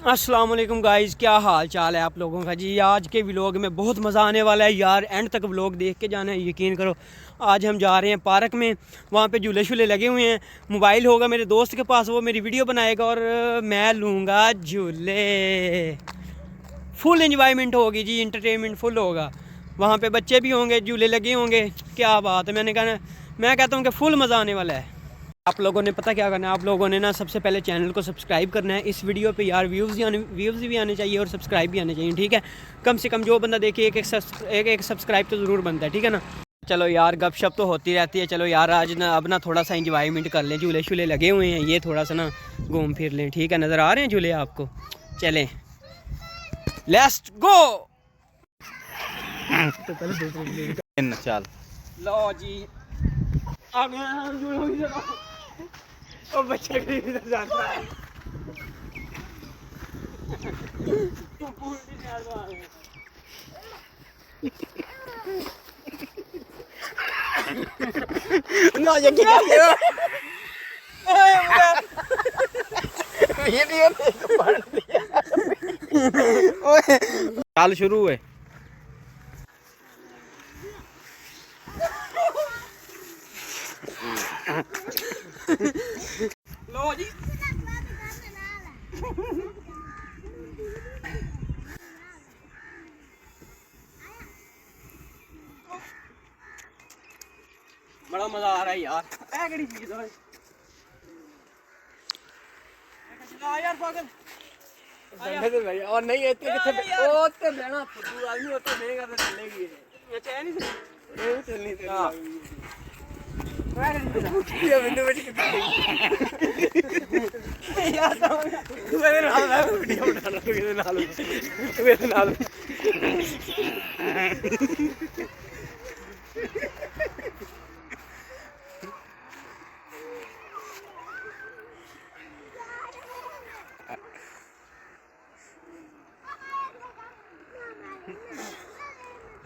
अस्सलाम वालेकुम गाइस, क्या हाल चाल है आप लोगों का जी। आज के व्लॉग में बहुत मज़ा आने वाला है यार, एंड तक व्लॉग देख के जाना है, यकीन करो। आज हम जा रहे हैं पार्क में, वहाँ पे झूले शूले लगे हुए हैं। मोबाइल होगा मेरे दोस्त के पास, वो मेरी वीडियो बनाएगा और मैं लूँगा झूले। फुल इंजॉयमेंट होगी जी, इंटरटेनमेंट फुल होगा। वहाँ पे बच्चे भी होंगे, झूले लगे होंगे, क्या बात है। मैं कहता हूँ कि फुल मज़ा आने वाला है। आप लोगों ने पता क्या करना है, आप लोगों ने ना सबसे पहले चैनल को सब्सक्राइब करना है। इस वीडियो पे यार व्यूज़ भी आने चाहिए और सब्सक्राइब भी आने चाहिए, ठीक है। कम से कम जो बंदा देखिए एक सब्सक्राइब तो ज़रूर बनता है, ठीक है ना। चलो यार, गपशप तो होती रहती है। चलो यार, आज ना अब ना थोड़ा सा इंजॉयमेंट कर लें। झूले शूले लगे हुए हैं, ये थोड़ा सा ना घूम फिर लें, ठीक है। नज़र आ रहे हैं झूले आपको? चलें, लेट्स गो। चल लो जी, आ गए हैं। ओ बच्चे इधर जाता है। ना ये क्या है? चाल शुरू है। लो जी, बड़ा मजा आ रहा है यार। केड़ी चीज है यार पागल। और नहीं इतने बहना फुटू आदमी होते नहीं करते चलेगी ये चैन ही ये चलनी तेरी हां। ये बिंदु बच के यार तो मेरे नाल वीडियो बना रहा हूं, मेरे नाल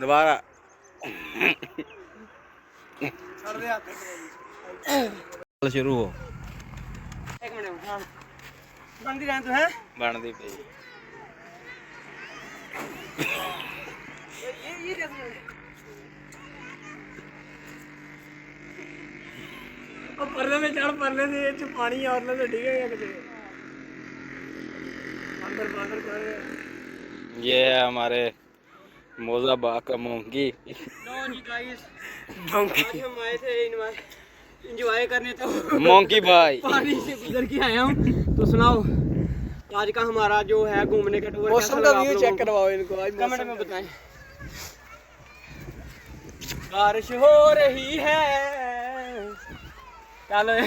दोबारा छोड़ दे हाथ। शुरू हो। एक मिनट, हां बंदी रहन तू है। बनदी पे ये कैसे और परले में चढ़, परले से ये पानी और ले ठीक है क्या? अंदर बाहर कर। ये है हमारे मौजा बाग का मोंकी। लो जी गाइस, आज हम आए थे एंजॉय करने, तो मोंकी भाई पानी से गुजर के आया हूँ। तो सुनाओ आज का हमारा जो है घूमने का टूर, मौसम का व्यू चेक करवाओ इनको आज कमेंट में बताएं। बारिश हो रही है, चलो